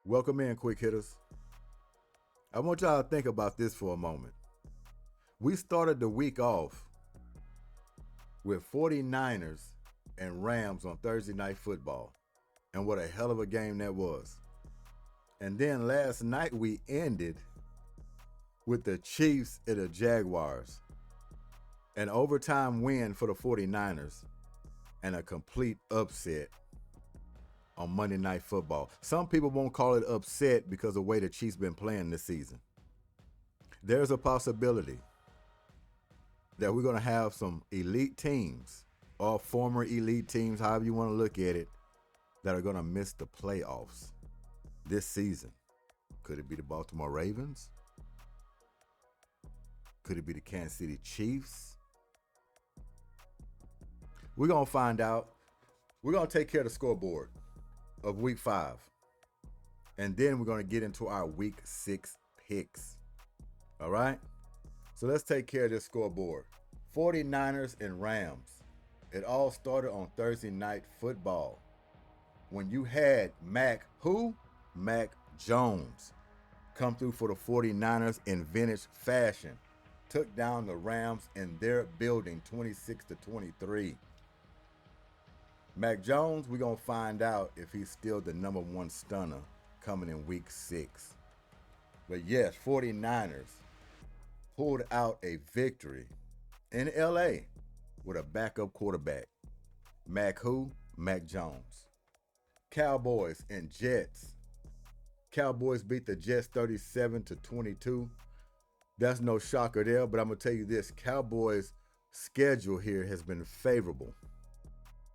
Welcome in, quick hitters. I want y'all to think about this for a moment. We started the week off with 49ers and Rams on Thursday Night Football. And what a hell of a game that was. And then last night we ended with the Chiefs and the Jaguars. An overtime win for the 49ers and a complete upset on Monday Night Football. Some people won't call it upset because of the way the Chiefs been playing this season. There's a possibility that we're going to have some elite teams or former elite teams, however you want to look at it, that are going to miss the playoffs this season. Could it be the Baltimore Ravens? Could it be the Kansas City Chiefs? We're going to find out. We're going to take care of the scoreboard of week 5. And then we're going to get into our week 6 picks. All right? So let's take care of this scoreboard. 49ers and Rams. It all started on Thursday Night Football when you had Mac Jones come through for the 49ers in vintage fashion. Took down the Rams in their building 26-23. Mac Jones, we're going to find out if he's still the number 1 stunner coming in week 6. But yes, 49ers pulled out a victory in LA with a backup quarterback. Mac Jones. Cowboys and Jets. Cowboys beat the Jets 37-22. That's no shocker there, but I'm going to tell you this. Cowboys' schedule here has been favorable.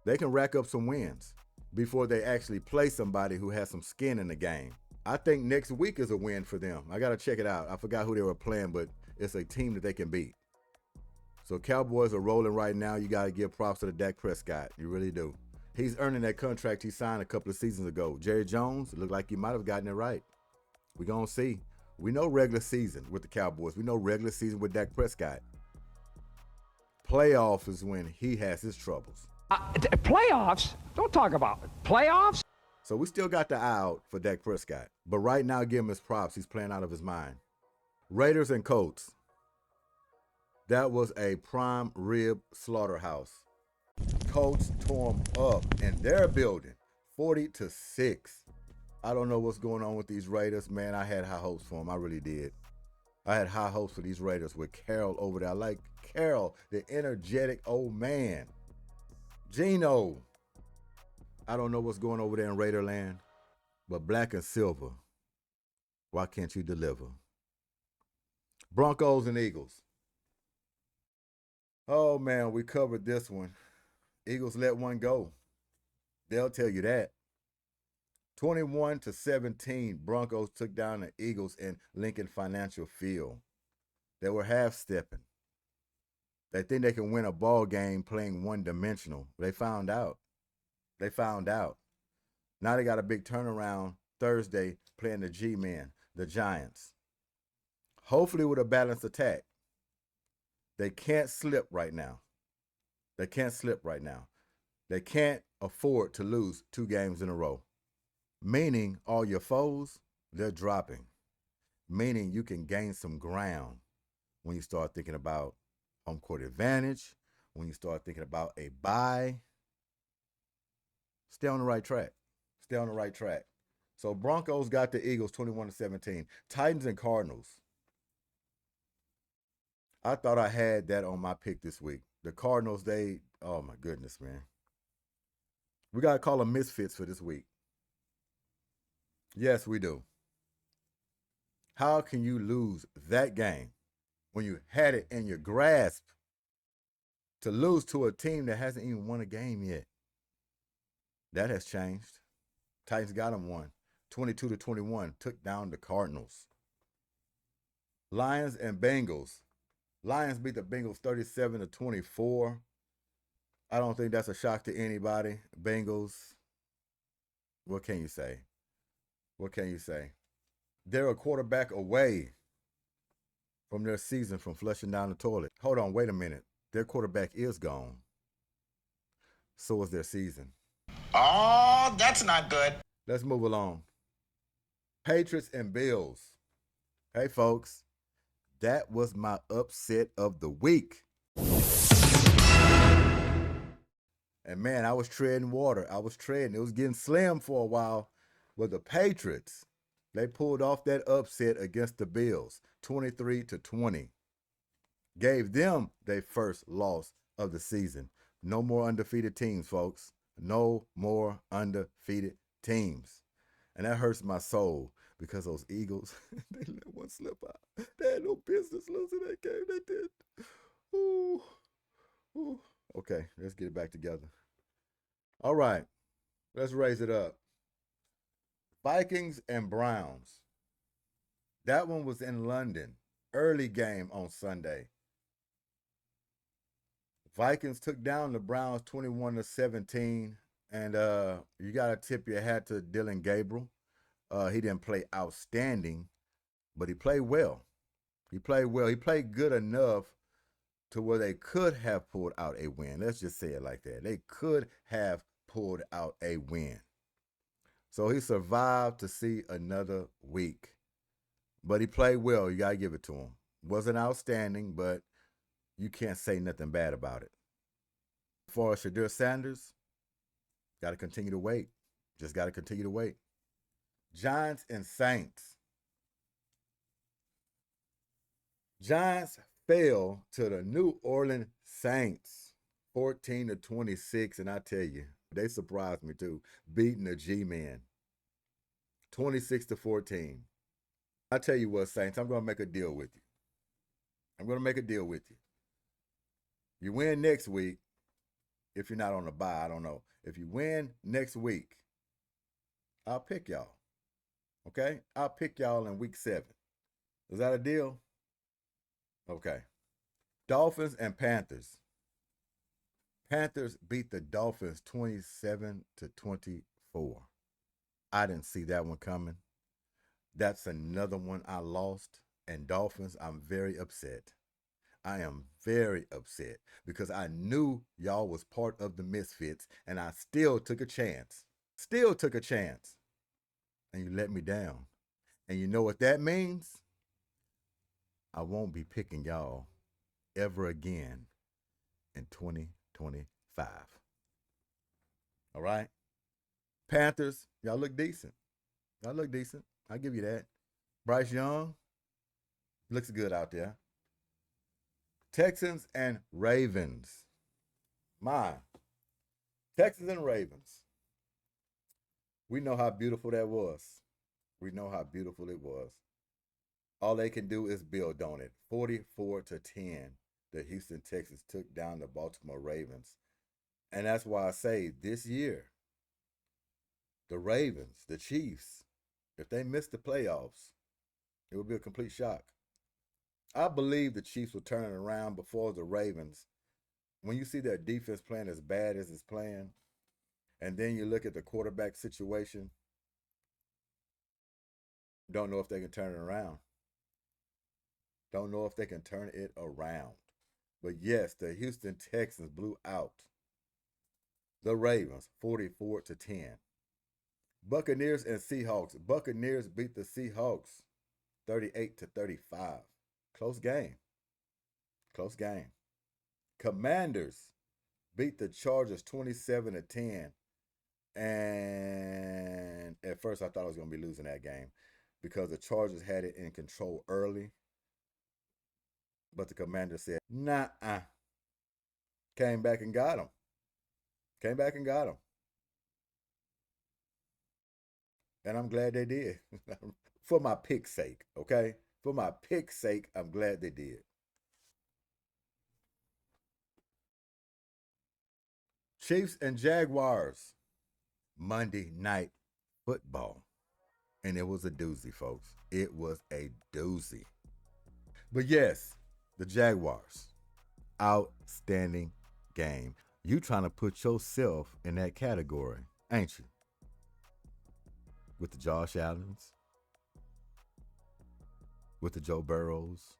They can rack up some wins before they actually play somebody who has some skin in the game. I think next week is a win for them. I got to check it out. I forgot who they were playing, but it's a team that they can beat. So Cowboys are rolling right now. You got to give props to the Dak Prescott. You really do. He's earning that contract he signed a couple of seasons ago. Jerry Jones, it looked like he might have gotten it right. We're going to see. We know regular season with the Cowboys. We know regular season with Dak Prescott. Playoffs is when he has his troubles. Playoffs? Don't talk about it. Playoffs? So we still got the eye out for Dak Prescott. But right now, give him his props. He's playing out of his mind. Raiders and Colts. That was a prime rib slaughterhouse. Colts tore them up in their building, 40-6. I don't know what's going on with these Raiders. Man, I had high hopes for them. I really did. I had high hopes for these Raiders with Carroll over there. I like Carroll, the energetic old man. Gino. I don't know what's going over there in Raiderland, but black and silver. Why can't you deliver? Broncos and Eagles. Oh, man, we covered this one. Eagles let one go. They'll tell you that. 21-17, Broncos took down the Eagles in Lincoln Financial Field. They were half-stepping. They think they can win a ball game playing one-dimensional. They found out. Now they got a big turnaround Thursday playing the G-Men, the Giants. Hopefully with a balanced attack. They can't slip right now. They can't afford to lose 2 games in a row. Meaning all your foes, they're dropping. Meaning you can gain some ground when you start thinking about home court advantage, when you start thinking about a bye. Stay on the right track. So Broncos got the Eagles 21-17. Titans and Cardinals. I thought I had that on my pick this week. The Cardinals, oh my goodness, man. We got to call them misfits for this week. Yes, we do. How can you lose that game when you had it in your grasp to lose to a team that hasn't even won a game yet? That has changed. Titans got them one. 22-21, took down the Cardinals. Lions and Bengals. Lions beat the Bengals 37-24. I don't think that's a shock to anybody. Bengals, what can you say? They're a quarterback away from their season from flushing down the toilet. Hold on, wait a minute. Their quarterback is gone. So is their season. Oh, that's not good. Let's move along. Patriots and Bills. Hey, folks, that was my upset of the week. And man, I was treading water. It was getting slim for a while. But the Patriots, they pulled off that upset against the Bills, 23-20. Gave them their first loss of the season. No more undefeated teams, folks. No more undefeated teams. And that hurts my soul because those Eagles, they let one slip out. They had no business losing that game. They did. Ooh. Ooh. Okay, let's get it back together. All right, let's raise it up. Vikings and Browns. That one was in London. Early game on Sunday. Vikings took down the Browns 21-17. And you got to tip your hat to Dylan Gabriel. He didn't play outstanding, but he played well. He played good enough to where they could have pulled out a win. Let's just say it like that. They could have pulled out a win. So he survived to see another week. But he played well. You got to give it to him. Wasn't outstanding, but you can't say nothing bad about it. For Shadir Sanders, got to continue to wait. Just got to continue to wait. Giants and Saints. Giants fell to the New Orleans Saints 14-26, and I tell you, they surprised me too, beating the G-Men 26-14. I tell you what, Saints, I'm going to make a deal with you. You win next week. If you're not on the bye, I don't know. If you win next week, I'll pick y'all. Okay? I'll pick y'all in week 7. Is that a deal? Okay. Dolphins and Panthers. Panthers beat the Dolphins 27-24. I didn't see that one coming. That's another one I lost. And Dolphins, I'm very upset. I am very upset because I knew y'all was part of the Misfits and I still took a chance. And you let me down. And you know what that means? I won't be picking y'all ever again in 2025. All right? Panthers, y'all look decent. I'll give you that. Bryce Young looks good out there. Texans and Ravens. Texans and Ravens. We know how beautiful that was. We know how beautiful it was. All they can do is build on it. 44-10, the Houston Texans took down the Baltimore Ravens. And that's why I say this year, the Ravens, the Chiefs, if they miss the playoffs, it would be a complete shock. I believe the Chiefs will turn it around before the Ravens. When you see their defense playing as bad as it's playing, and then you look at the quarterback situation, don't know if they can turn it around. But yes, the Houston Texans blew out the Ravens 44-10. Buccaneers and Seahawks. Buccaneers beat the Seahawks 38-35. Close game. Commanders beat the Chargers 27-10. And at first I thought I was going to be losing that game because the Chargers had it in control early. But the Commanders said, nah. Came back and got them. And I'm glad they did. For my pick's sake, okay? For my pick's sake, I'm glad they did. Chiefs and Jaguars. Monday Night Football. And it was a doozy, folks. It was a doozy. But yes, the Jaguars. Outstanding game. You trying to put yourself in that category, ain't you? With the Josh Allens, with the Joe Burrows,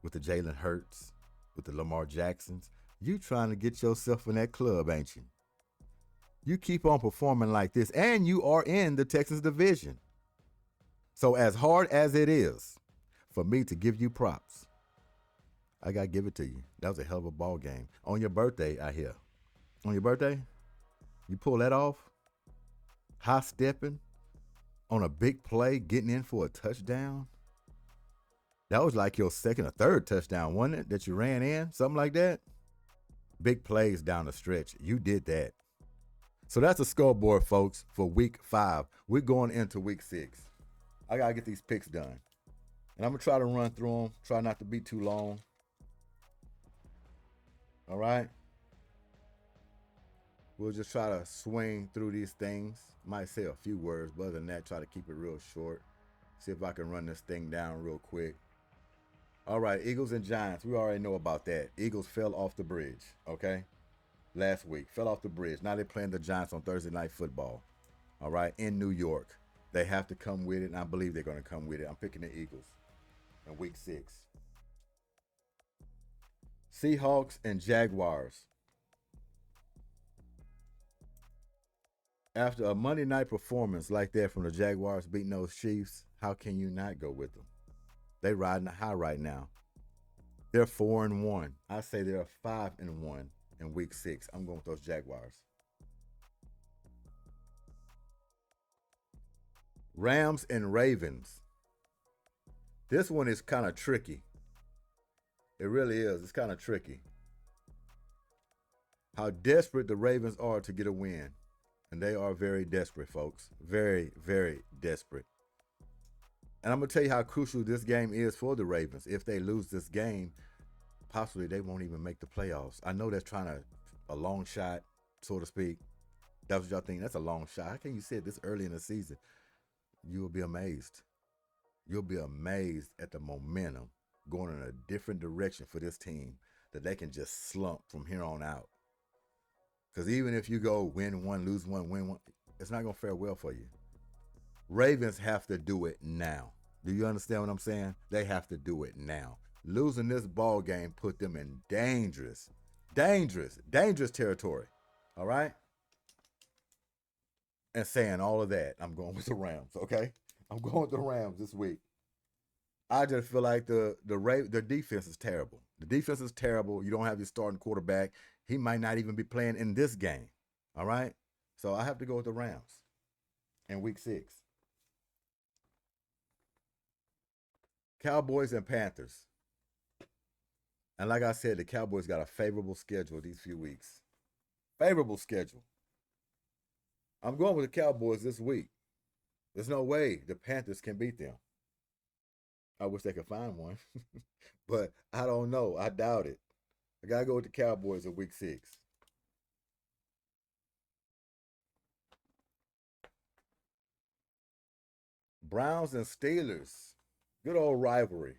with the Jalen Hurts, with the Lamar Jacksons. You trying to get yourself in that club, ain't you? You keep on performing like this, and you are in the Texans division. So as hard as it is for me to give you props, I got to give it to you. That was a hell of a ball game. On your birthday, I hear. On your birthday, you pull that off, high stepping on a big play, getting in for a touchdown. That was like your second or third touchdown, wasn't it, that you ran in? Something like that? Big plays down the stretch. You did that. So that's the scoreboard, folks, for week 5. We're going into week 6. I got to get these picks done. And I'm going to try to run through them, try not to be too long. All right? We'll just try to swing through these things. Might say a few words, but other than that, try to keep it real short. See if I can run this thing down real quick. All right, Eagles and Giants. We already know about that. Eagles fell off the bridge, okay? Last week. Fell off the bridge. Now they're playing the Giants on Thursday Night Football, all right, in New York. They have to come with it, and I believe they're going to come with it. I'm picking the Eagles in week 6. Seahawks and Jaguars. After a Monday night performance like that from the Jaguars beating those Chiefs, how can you not go with them? They riding the high right now. They're 4-1. I say they're 5-1 in week 6. I'm going with those Jaguars. Rams and Ravens. This one is kind of tricky. It really is. It's kind of tricky. How desperate the Ravens are to get a win. And they are very desperate, folks. Very, very desperate. And I'm going to tell you how crucial this game is for the Ravens. If they lose this game, possibly they won't even make the playoffs. I know that's a long shot, so to speak. That's what y'all think. That's a long shot. How can you say it this early in the season? You will be amazed. You'll be amazed at the momentum going in a different direction for this team, that they can just slump from here on out. Because even if you go win one, lose one, win one, it's not going to fare well for you. Ravens have to do it now. Do you understand what I'm saying? They have to do it now. Losing this ball game put them in dangerous territory. All right? And saying all of that, I'm going with the Rams, okay? I'm going with the Rams this week. I just feel like the defense is terrible. The defense is terrible. You don't have your starting quarterback. He might not even be playing in this game. All right? So I have to go with the Rams in week 6. Cowboys and Panthers. And like I said, the Cowboys got a favorable schedule these few weeks. Favorable schedule. I'm going with the Cowboys this week. There's no way the Panthers can beat them. I wish they could find one. But I don't know. I doubt it. I got to go with the Cowboys in week 6. Browns and Steelers. Good old rivalry.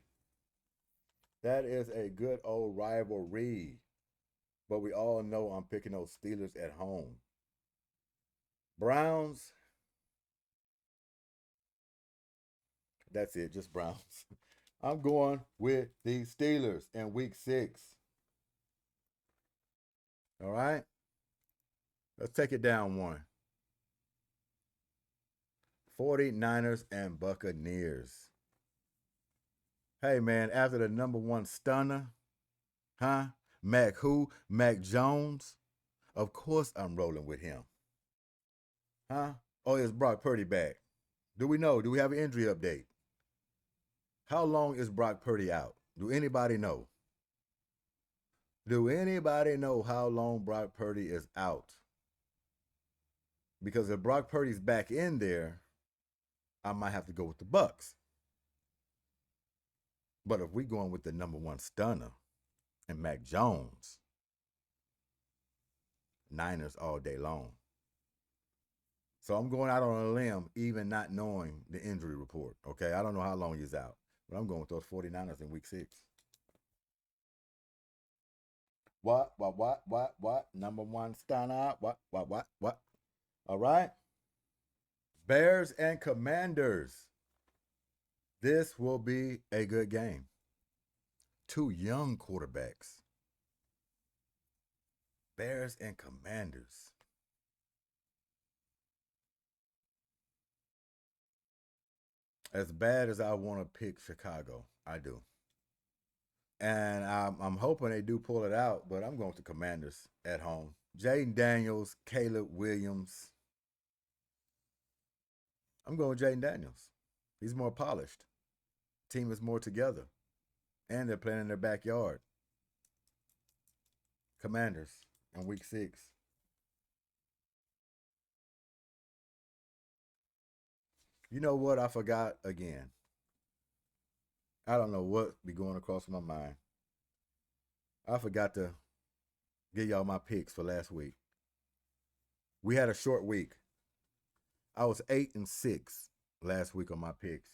That is a good old rivalry. But we all know I'm picking those Steelers at home. Browns. That's it, just Browns. I'm going with the Steelers in week 6. All right? Let's take it down one. 49ers and Buccaneers. Hey, man, after the number 1 stunner, Mac Jones? Of course I'm rolling with him. Oh, is Brock Purdy back? Do we know? Do we have an injury update? How long is Brock Purdy out? Do anybody know? Do anybody know how long Brock Purdy is out? Because if Brock Purdy's back in there, I might have to go with the Bucs. But if we're going with the number 1 stunner and Mac Jones, Niners all day long. So I'm going out on a limb, even not knowing the injury report. Okay, I don't know how long he's out, but I'm going with those 49ers in week 6. What? Number 1 stunner. What? All right. Bears and Commanders. This will be a good game. 2 young quarterbacks. Bears and Commanders. As bad as I want to pick Chicago, I do. And I'm hoping they do pull it out, but I'm going with the Commanders at home. Jaden Daniels, Caleb Williams. I'm going with Jaden Daniels. He's more polished. Team is more together. And they're playing in their backyard. Commanders in week 6. You know what? I forgot again. I don't know what be going across my mind. I forgot to give y'all my picks for last week. We had a short week. I was 8-6 last week on my picks.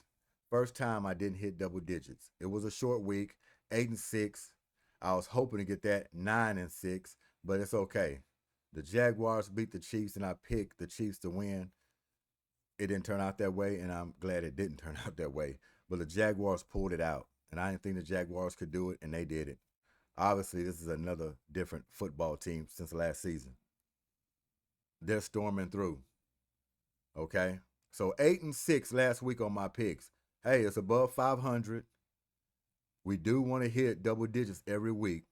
First time I didn't hit double digits. It was a short week, 8-6. I was hoping to get that 9-6, but it's okay. The Jaguars beat the Chiefs, and I picked the Chiefs to win. It didn't turn out that way, and I'm glad it didn't turn out that way. But the Jaguars pulled it out, and I didn't think the Jaguars could do it, and they did it. Obviously, this is another different football team since last season. They're storming through. Okay? So 8-6 last week on my picks. Hey, it's above 500. We do want to hit double digits every week,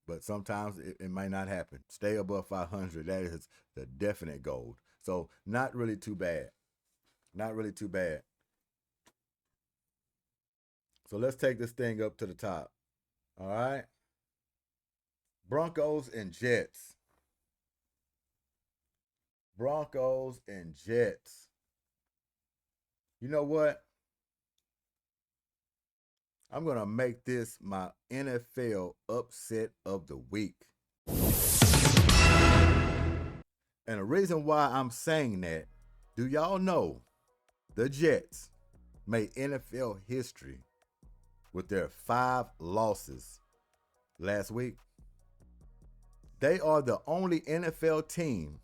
but sometimes it might not happen. Stay above 500. That is the definite goal. So not really too bad. Not really too bad. So let's take this thing up to the top. All right. Broncos and Jets. Broncos and Jets. You know what? I'm going to make this my NFL upset of the week. And the reason why I'm saying that, do y'all know the Jets made NFL history with their 5 losses last week? They are the only NFL team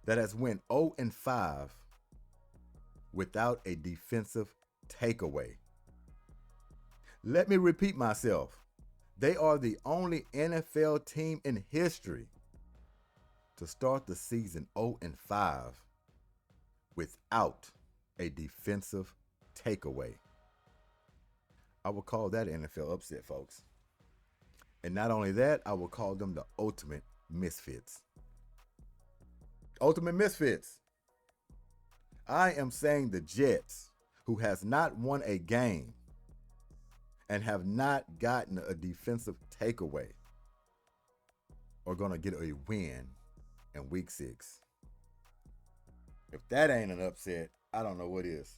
that has went 0-5 without a defensive takeaway. Let me repeat myself. They are the only NFL team in history to start the season 0-5 without a defensive takeaway. I will call that an NFL upset, folks. And not only that, I will call them the ultimate misfits. Ultimate misfits. I am saying the Jets, who has not won a game and have not gotten a defensive takeaway, are going to get a win in week 6. If that ain't an upset, I don't know what is.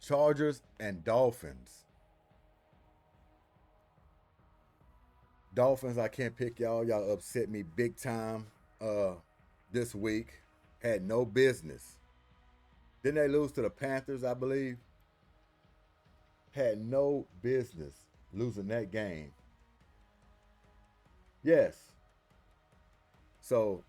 Chargers and Dolphins. Dolphins, I can't pick y'all. Y'all upset me big time this week. Had no business. Didn't they lose to the Panthers, I believe? Had no business losing that game. Yes. So,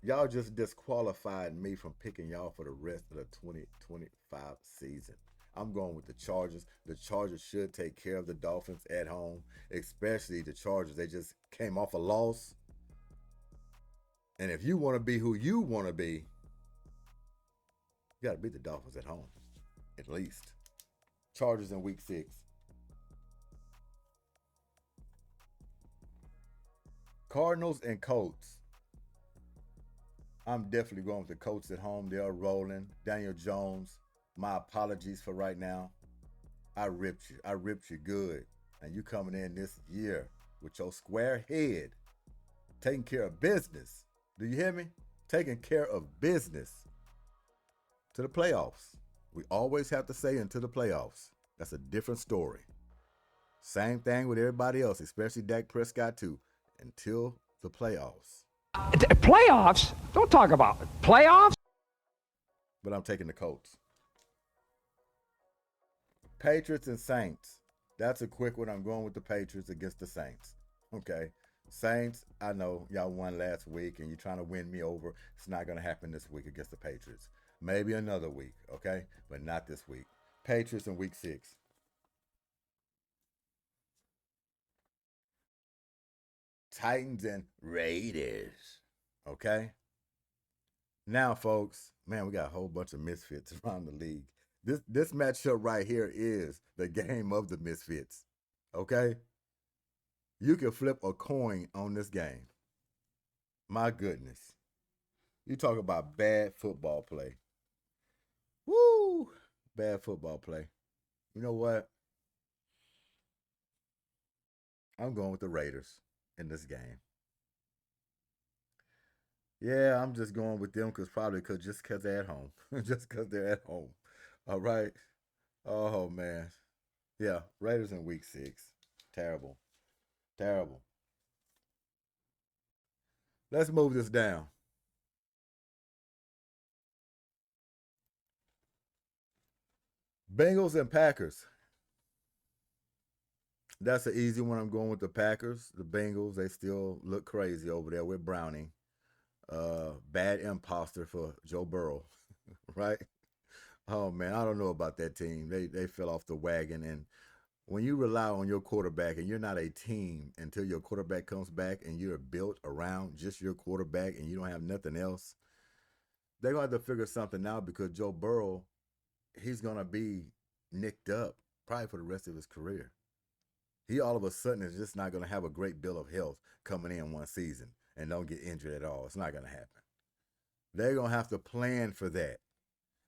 y'all just disqualified me from picking y'all for the rest of the 2025 season. I'm going with the Chargers. The Chargers should take care of the Dolphins at home, especially the Chargers. They just came off a loss. And if you want to be who you want to be, you got to beat the Dolphins at home, at least. Chargers in week 6. Cardinals and Colts. I'm definitely going with the Colts at home. They are rolling. Daniel Jones, my apologies for right now. I ripped you. I ripped you good. And you coming in this year with your square head, taking care of business. Do you hear me? Taking care of business to the playoffs. We always have to say into the playoffs. That's a different story. Same thing with everybody else, especially Dak Prescott too, until the playoffs. Playoffs? Don't talk about it. Playoffs? But I'm taking the Colts. Patriots and Saints. That's a quick one. I'm going with the Patriots against the Saints. Okay. Saints, I know y'all won last week and you're trying to win me over. It's not going to happen this week against the Patriots. Maybe another week, okay? But not this week. Patriots in week 6. Titans and Raiders. Okay? Now, folks, man, we got a whole bunch of misfits around the league. This matchup right here is the game of the misfits. Okay? You can flip a coin on this game. My goodness. You talk about bad football play. Woo! Bad football play. You know what? I'm going with the Raiders in this game. Yeah, I'm just going with them just because they're at home. Just because they're at home. All right. Oh, man. Yeah, Raiders in week 6. Terrible. Terrible. Let's move this down. Bengals and Packers. That's an easy one. I'm going with the Packers. The Bengals, they still look crazy over there with Browning. Bad imposter for Joe Burrow, right? Oh man, I don't know about that team. They fell off the wagon, and when you rely on your quarterback and you're not a team until your quarterback comes back and you're built around just your quarterback and you don't have nothing else, they're gonna have to figure something out because Joe Burrow, he's gonna be nicked up probably for the rest of his career. He all of a sudden is just not gonna have a great bill of health coming in one season and don't get injured at all. It's not gonna happen. They're gonna have to plan for that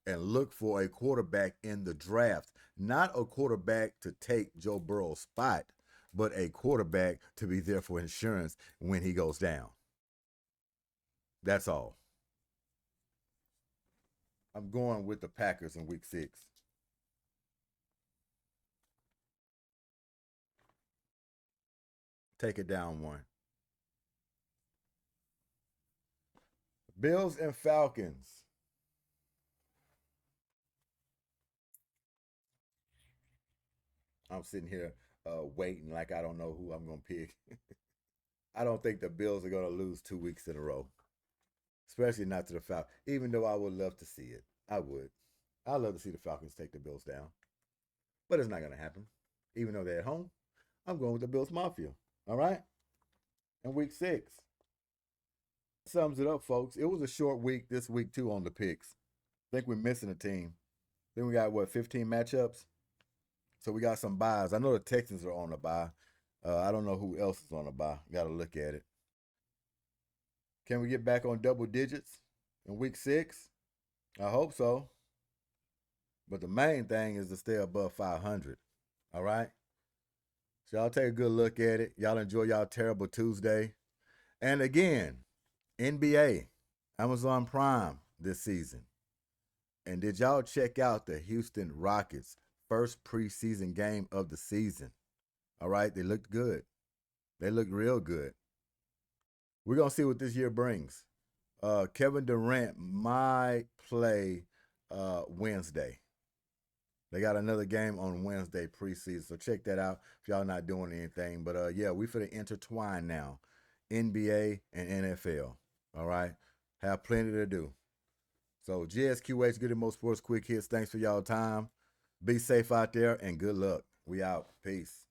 and look for a quarterback in the draft, not a quarterback to take Joe Burrow's spot, but a quarterback to be there for insurance when he goes down. That's all. I'm going with the Packers in week 6. Take it down one. Bills and Falcons. I'm sitting here waiting like I don't know who I'm going to pick. I don't think the Bills are going to lose 2 weeks in a row, especially not to the Falcons, even though I would love to see it. I would. I'd love to see the Falcons take the Bills down, but it's not going to happen. Even though they're at home, I'm going with the Bills Mafia. All right? In week 6. Sums it up, folks. It was a short week this week, too, on the picks. I think we're missing a team. Then we got, 15 matchups? So we got some buys. I know the Texans are on a bye. I don't know who else is on a bye. Got to look at it. Can we get back on double digits in week 6? I hope so. But the main thing is to stay above 500. All right? So y'all take a good look at it. Y'all enjoy y'all terrible Tuesday. And again, NBA, Amazon Prime this season. And did y'all check out the Houston Rockets' first preseason game of the season? All right, they looked good. They looked real good. We're going to see what this year brings. Kevin Durant might play Wednesday. They got another game on Wednesday preseason, so check that out if y'all not doing anything. But yeah, we finna intertwine now, NBA and NFL. All right, have plenty to do. So GSQH, Goodymo Sports Quick Hits. Thanks for y'all time. Be safe out there and good luck. We out. Peace.